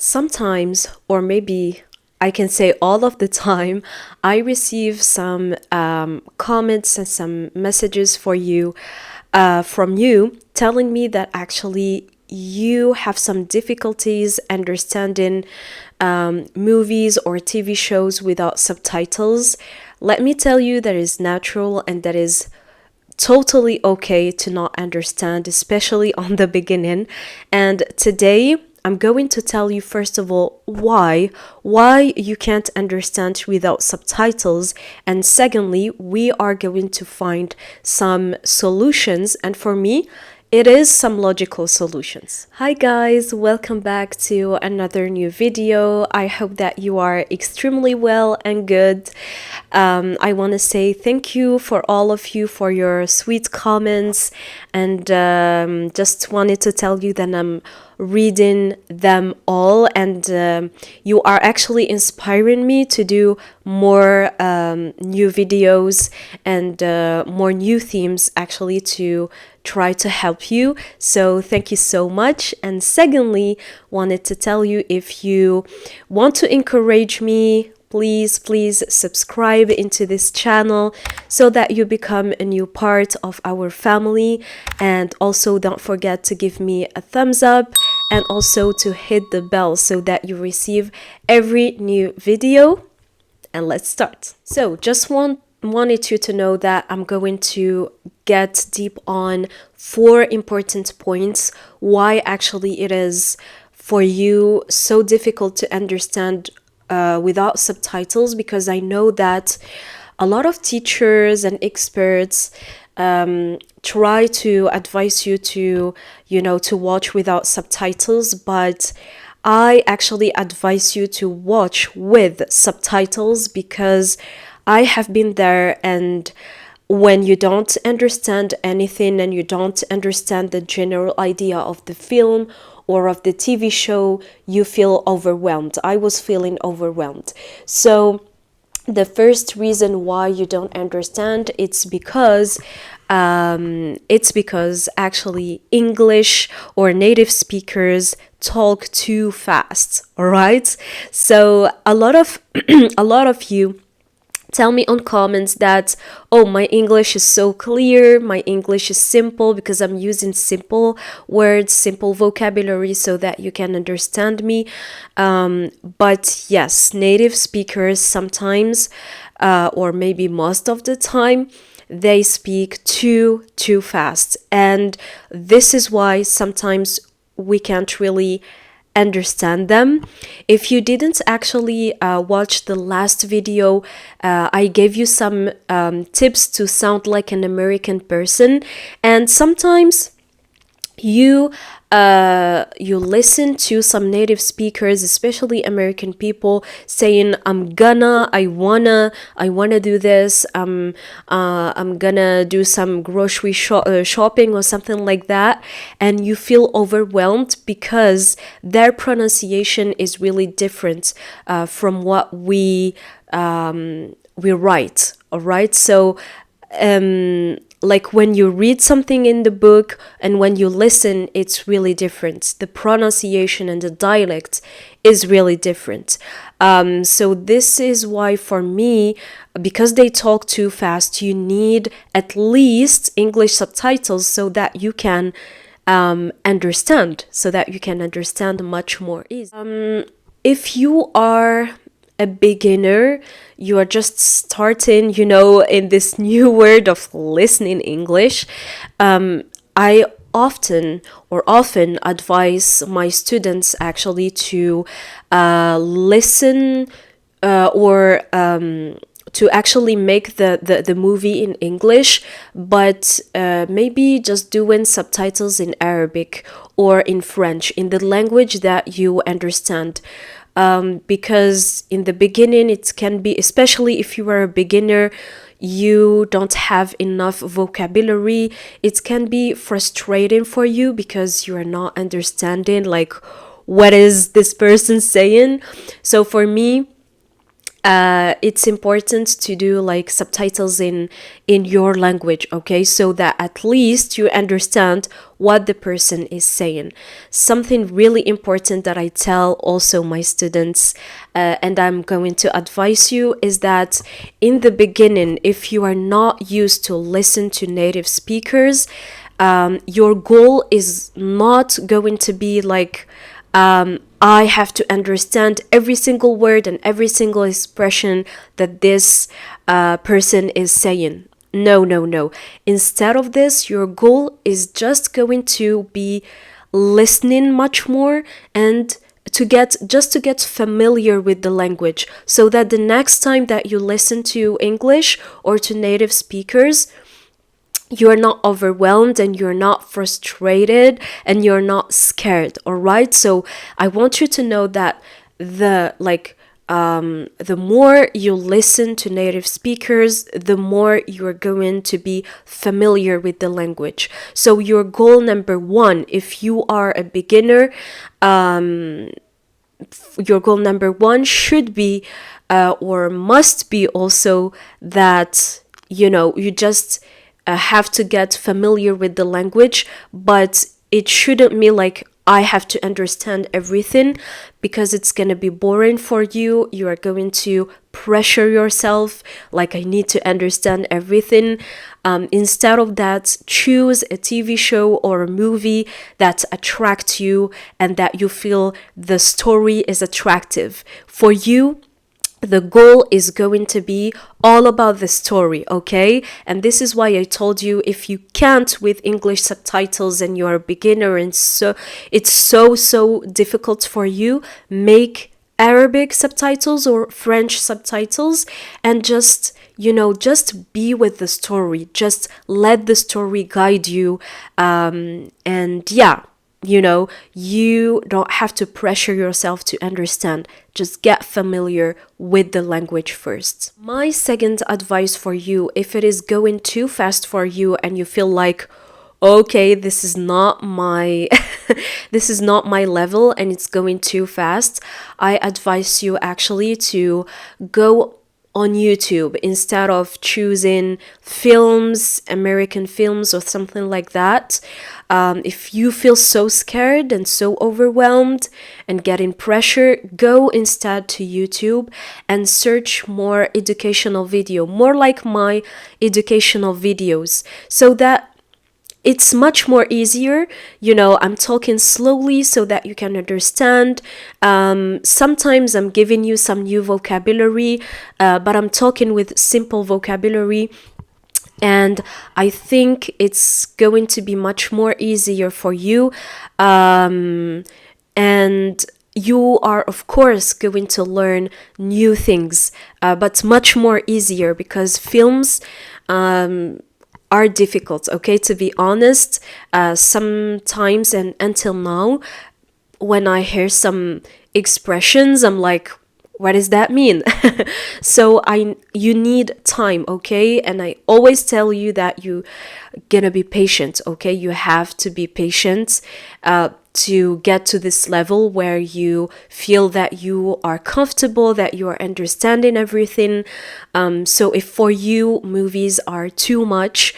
Sometimes, or maybe I can say all of the time, I receive some comments and some messages from you telling me that actually you have some difficulties understanding movies or TV shows without subtitles. Let me tell you that is natural and that is totally okay to not understand, especially on the beginning. And today I'm going to tell you first of all why you can't understand without subtitles, and secondly, we are going to find some solutions, and for me it is some logical solutions. Hi guys, welcome back to another new video. I hope that you are extremely well and good. I want to say thank you for all of you for your sweet comments, and just wanted to tell you that I'm reading them all, and you are actually inspiring me to do more new videos and more new themes actually to try to help you. So thank you so much. And secondly, wanted to tell you, if you want to encourage me, please subscribe into this channel so that you become a new part of our family. And also don't forget to give me a thumbs up and also to hit the bell so that you receive every new video. And let's start. So just wanted you to know that I'm going to get deep on 4 important points why actually it is for you so difficult to understand without subtitles, because I know that a lot of teachers and experts try to advise you to watch without subtitles, but I actually advise you to watch with subtitles, because I have been there, and when you don't understand anything and you don't understand the general idea of the film or of the TV show, you feel overwhelmed. I was feeling overwhelmed. So the first reason why you don't understand, it's because actually English or native speakers talk too fast. All right. So a lot of you tell me on comments that, oh, my English is so clear, my English is simple because I'm using simple words, simple vocabulary so that you can understand me. But yes, native speakers sometimes, or maybe most of the time, they speak too fast. And this is why sometimes we can't really understand them. If you didn't actually watch the last video, I gave you some tips to sound like an American person, and sometimes you listen to some native speakers, especially American people, saying I wanna do this, I'm gonna do some grocery shopping or something like that, and you feel overwhelmed because their pronunciation is really different from what we write. All right, so like when you read something in the book and when you listen, it's really different. The pronunciation and the dialect is really different. So this is why for me, because they talk too fast, you need at least English subtitles so that you can understand much more easily. If you are a beginner, you are just starting, in this new world of listening English, I often advise my students actually to listen or to actually make the movie in English, but maybe just doing subtitles in Arabic or in French, in the language that you understand. Because in the beginning it can be, especially if you are a beginner, you don't have enough vocabulary, it can be frustrating for you because you are not understanding like what is this person saying. So for me, it's important to do like subtitles in your language, okay, so that at least you understand what the person is saying. Something really important that I tell also my students, and I'm going to advise you, is that in the beginning, if you are not used to listen to native speakers, your goal is not going to be like, I have to understand every single word and every single expression that this person is saying. No, no, no. Instead of this, your goal is just going to be listening much more and to get familiar with the language, so that the next time that you listen to English or to native speakers, you're not overwhelmed and you're not frustrated and you're not scared. All right, so I want you to know that the more you listen to native speakers, the more you're going to be familiar with the language. So your goal number one, if you are a beginner, your goal number one should be or must be also that you just have to get familiar with the language, but it shouldn't mean like I have to understand everything, because it's going to be boring for you. You are going to pressure yourself like I need to understand everything. Instead of that, choose a TV show or a movie that attracts you and that you feel the story is attractive for you. The goal is going to be all about the story, okay? And this is why I told you, if you can't with English subtitles and you're a beginner and so it's so difficult for you, make Arabic subtitles or French subtitles and just be with the story. Just let the story guide you. And yeah, you don't have to pressure yourself to understand. Just get familiar with the language first. My second advice for you, if it is going too fast for you and you feel like, okay, this is not my this is not my level and it's going too fast, I advise you actually to go on YouTube instead of choosing films, American films or something like that. If you feel so scared and so overwhelmed and getting pressure, go instead to YouTube and search more educational video, more like my educational videos, so that it's much more easier. I'm talking slowly so that you can understand. Sometimes I'm giving you some new vocabulary, but I'm talking with simple vocabulary. And I think it's going to be much more easier for you. And you are, of course, going to learn new things, but much more easier, because films are difficult, okay, to be honest. Sometimes and until now, when I hear some expressions, I'm like, what does that mean? So you need time, okay? And I always tell you that you gonna be patient, okay? You have to be patient to get to this level where you feel that you are comfortable, that you are understanding everything. So if for you movies are too much,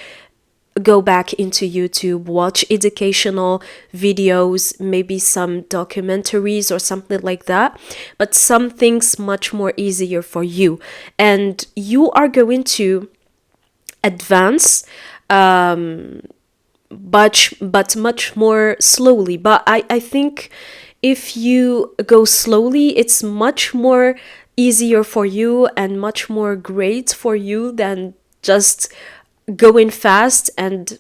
go back into YouTube, watch educational videos, maybe some documentaries or something like that, but something's much more easier for you, and you are going to advance but much more slowly. But I think if you go slowly, it's much more easier for you and much more great for you than just going fast and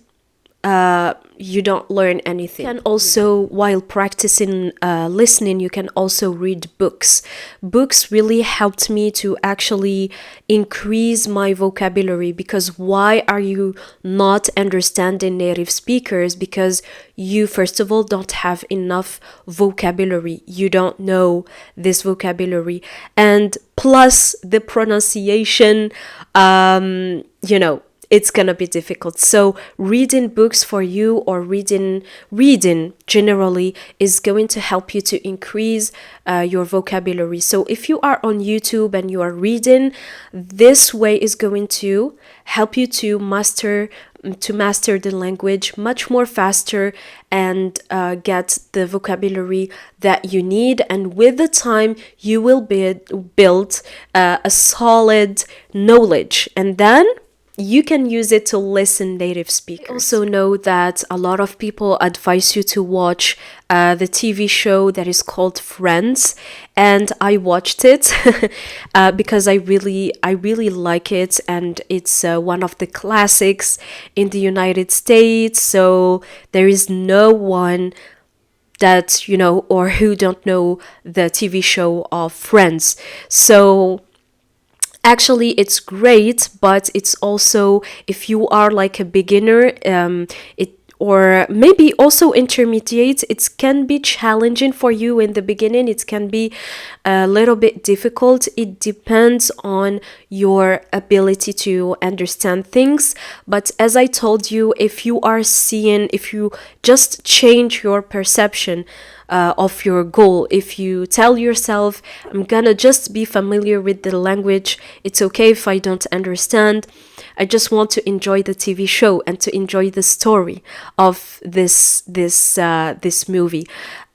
you don't learn anything. You can also, while practicing listening, you can also read books. Books really helped me to actually increase my vocabulary, because why are you not understanding native speakers? Because you, first of all, don't have enough vocabulary. You don't know this vocabulary. And plus the pronunciation, it's gonna be difficult. So reading books for you, or reading generally, is going to help you to increase your vocabulary. So if you are on YouTube and you are reading, this way is going to help you to master the language much more faster, and get the vocabulary that you need. And with the time, you will build a solid knowledge, and then you can use it to listen native speakers. I also know that a lot of people advise you to watch the TV show that is called Friends, and I watched it because I really like it, and it's one of the classics in the United States. So there is no one that, you know, or who don't know the TV show of Friends. So actually, it's great, but it's also, if you are like a beginner, or maybe also intermediate, it can be challenging for you in the beginning. It can be a little bit difficult. It depends on your ability to understand things. But as I told you, if you just change your perception of your goal, if you tell yourself, I'm gonna just be familiar with the language, it's okay if I don't understand, I just want to enjoy the TV show and to enjoy the story of this movie.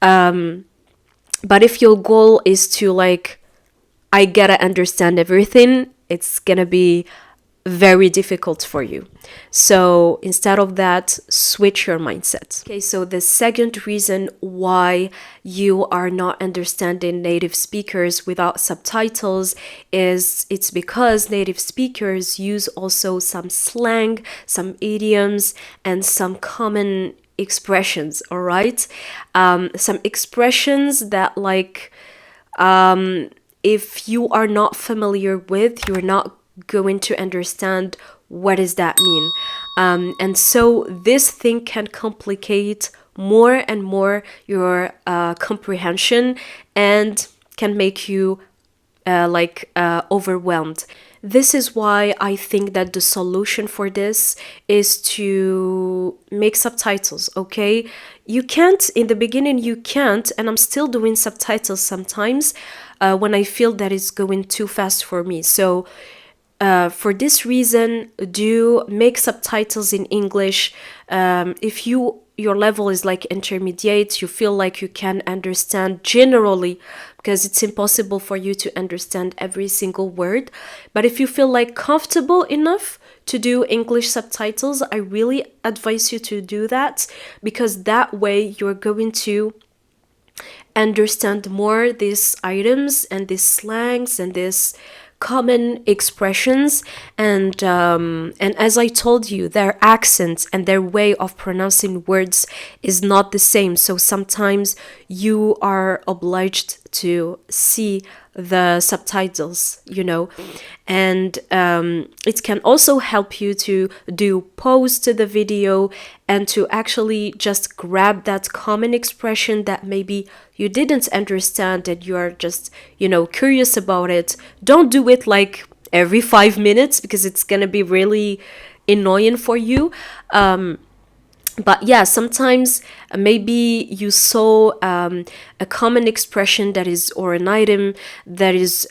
But if your goal is to, like, I gotta understand everything, it's gonna be very difficult for you. So instead of that, switch your mindset. Okay, so the second reason why you are not understanding native speakers without subtitles is it's because native speakers use also some slang, some idioms, and some common expressions, all right? Some expressions that, like, if you are not familiar with, you're not going to understand what does that mean. And so this thing can complicate more and more your comprehension, and can make you overwhelmed. This is why I think that the solution for this is to make subtitles, okay? You can't, in the beginning you can't, and I'm still doing subtitles sometimes when I feel that it's going too fast for me. So for this reason, do make subtitles in English. If your level is like intermediate, you feel like you can understand generally, because it's impossible for you to understand every single word. But if you feel like comfortable enough to do English subtitles, I really advise you to do that, because that way you're going to understand more these items and these slangs and these common expressions, and as I told you, their accents and their way of pronouncing words is not the same. So sometimes you are obliged to see the subtitles, you know, and it can also help you to do pause to the video and to actually just grab that common expression that maybe you didn't understand and you are just, you know, curious about it. Don't do it like every 5 minutes, because it's gonna be really annoying for you. But yeah, sometimes maybe you saw a common expression that is, or an item that is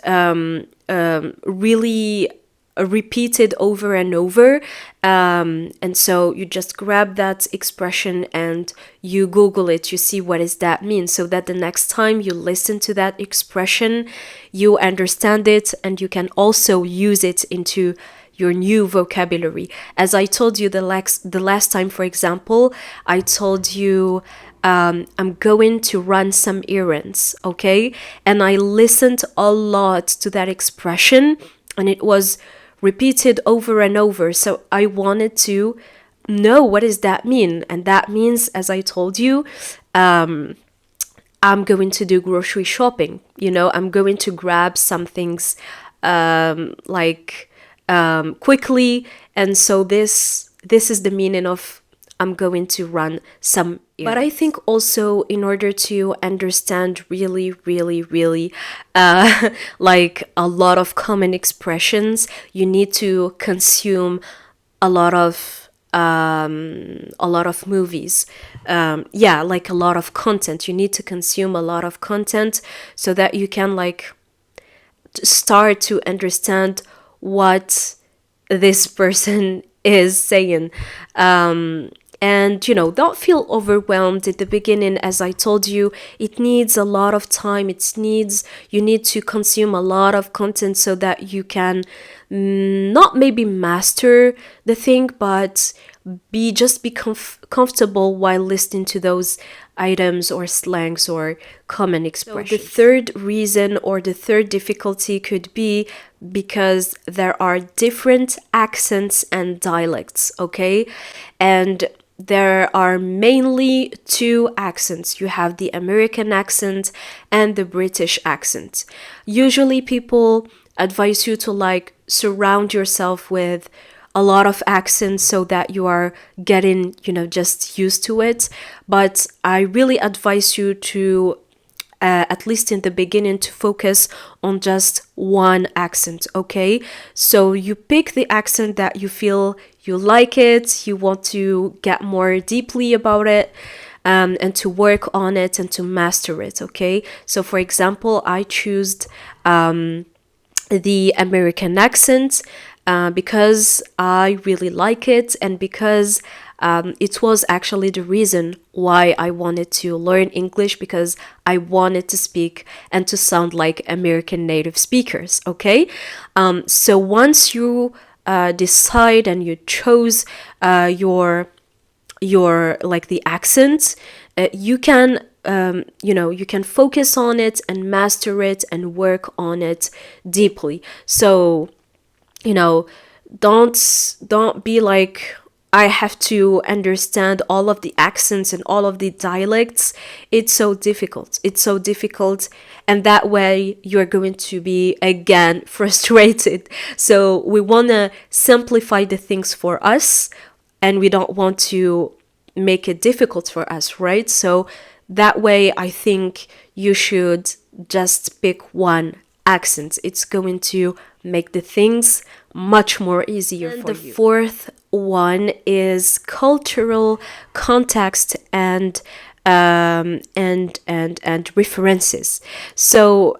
really repeated over and over. And so you just grab that expression and you Google it, you see what does that mean, so that the next time you listen to that expression, you understand it and you can also use it into your new vocabulary. As I told you the last time, for example, I told you I'm going to run some errands, okay? And I listened a lot to that expression and it was repeated over and over. So I wanted to know what does that mean. And that means, as I told you, I'm going to do grocery shopping. You know, I'm going to grab some things quickly, and so this is the meaning of I'm going to run some errands. But I think also, in order to understand really like a lot of common expressions, you need to consume a lot of movies. Yeah, like a lot of content. You need to consume a lot of content so that you can like start to understand what this person is saying. And don't feel overwhelmed at the beginning. As I told you, it needs a lot of time. You need to consume a lot of content so that you can not maybe master the thing, but be comfortable while listening to those items or slangs or common expressions. So the third reason or the third difficulty could be because there are different accents and dialects, okay? And there are mainly two accents. You have the American accent and the British accent. Usually people advise you to like surround yourself with a lot of accents so that you are getting, just used to it. But I really advise you to, at least in the beginning, to focus on just one accent, okay? So you pick the accent that you feel you like it, you want to get more deeply about it, and to work on it and to master it, okay? So for example, I chose the American accent because I really like it, and because it was actually the reason why I wanted to learn English, because I wanted to speak and to sound like American native speakers, okay? So once you decide and you chose your like the accent, you can you can focus on it and master it and work on it deeply. So don't be like, I have to understand all of the accents and all of the dialects. It's so difficult. And that way you're going to be, again, frustrated. So we want to simplify the things for us, and we don't want to make it difficult for us, right? So that way I think you should just pick one accent. It's going to make the things much more easier for you. The fourth one is cultural context and references. So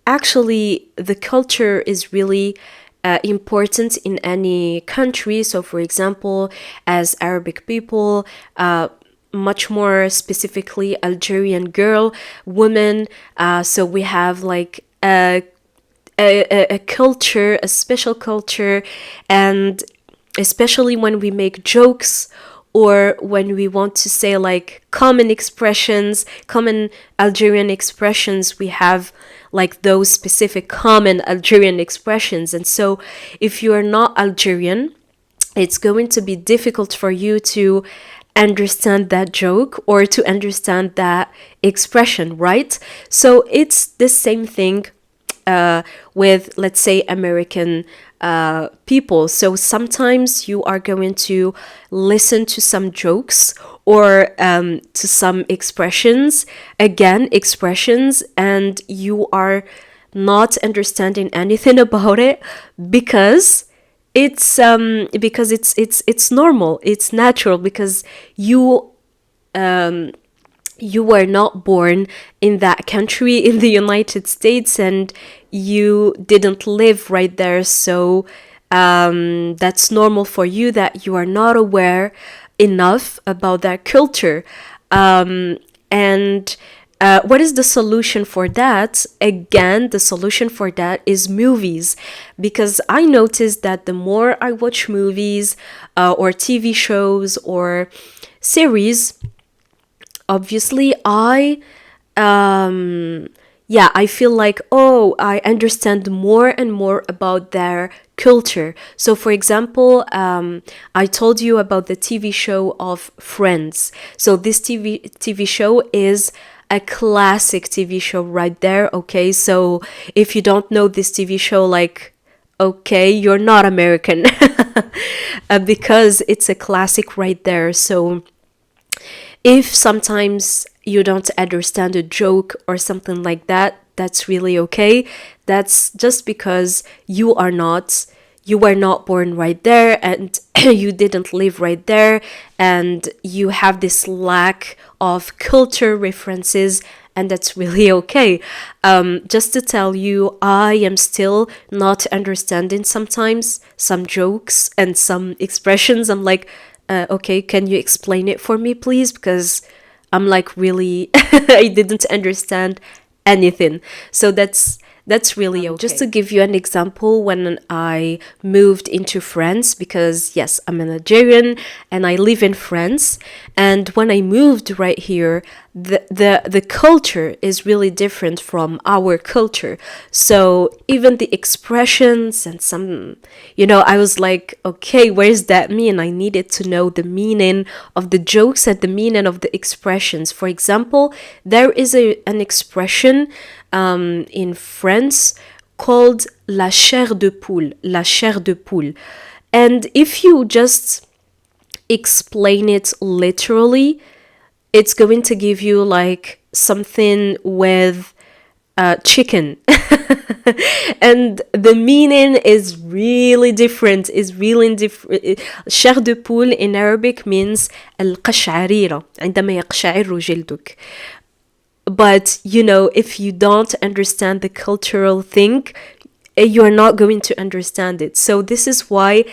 actually the culture is really important in any country. So for example, as Arabic people, much more specifically Algerian women, so we have like a culture, a special culture, and especially when we make jokes or when we want to say like common Algerian expressions, we have like those specific common Algerian expressions. And so if you are not Algerian, it's going to be difficult for you to understand that joke or to understand that expression, right? So it's the same thing with, let's say, American people. So sometimes you are going to listen to some jokes or to some expressions, and you are not understanding anything about it because it's normal, it's natural, because you were not born in that country, in the United States, and you didn't live right there. So that's normal for you that you are not aware enough about that culture. And what is the solution for that? Again, the solution for that is movies, because I noticed that the more I watch movies or TV shows or series, obviously I feel like, I understand more and more about their culture. So for example, I told you about the TV show of Friends. So this TV show is a classic TV show right there, okay? So if you don't know this TV show, like, okay, you're not American because it's a classic right there. So if sometimes you don't understand a joke or something like that, that's really okay. That's just because you are not you were not born right there, and you didn't live right there, and you have this lack of culture references, and that's really okay. Just to tell you, I am still not understanding sometimes some jokes and some expressions. I'm like, okay, can you explain it for me, please? Because I'm like, really, I didn't understand anything. So that's really okay. Just to give you an example, when I moved into France, because yes, I'm a Nigerian and I live in France, and when I moved right here, the culture is really different from our culture. So even the expressions and some, I was like, okay, where does that mean? I needed to know the meaning of the jokes and the meaning of the expressions. For example, there is an expression in France called la chair de poule, la chair de poule. And if you just explain it literally, it's going to give you like something with chicken. And the meaning is really different. Chair de poule in Arabic means القشعريرة عندما يقشعر جلدك. But, if you don't understand the cultural thing, you're not going to understand it. So this is why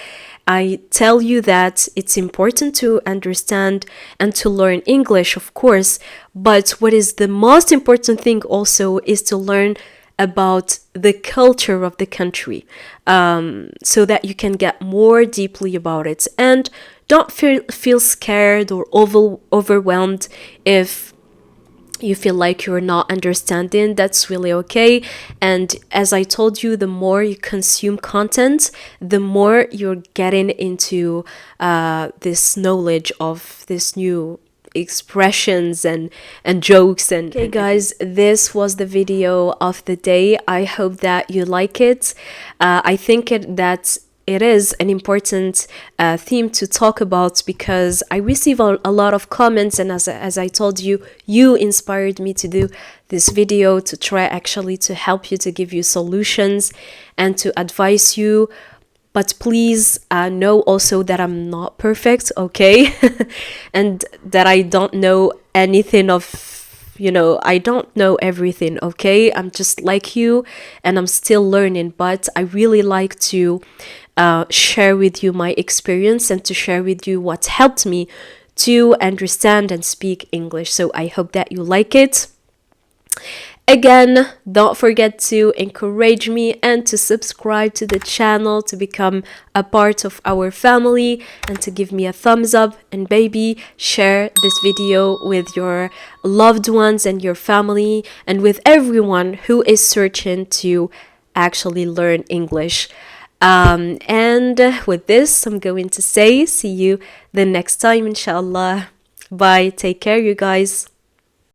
I tell you that it's important to understand and to learn English, of course. But what is the most important thing also is to learn about the culture of the country, so that you can get more deeply about it. And don't feel scared or overwhelmed if you feel like you're not understanding. That's really okay. And as I told you, the more you consume content, the more you're getting into this knowledge of this new expressions and jokes and okay, guys, this was the video of the day. I hope that you like it. I think that it is an important theme to talk about, because I receive a lot of comments, and as I told you, you inspired me to do this video, to try actually to help you, to give you solutions and to advise you. But please know also that I'm not perfect, okay? And that I don't know anything of, I don't know everything, okay? I'm just like you, and I'm still learning, but I really like to share with you my experience and to share with you what helped me to understand and speak English. So I hope that you like it. Again, don't forget to encourage me and to subscribe to the channel to become a part of our family, and to give me a thumbs up, and baby, share this video with your loved ones and your family and with everyone who is searching to actually learn English. And with this, I'm going to say see you the next time, inshallah. Bye. Take care, you guys.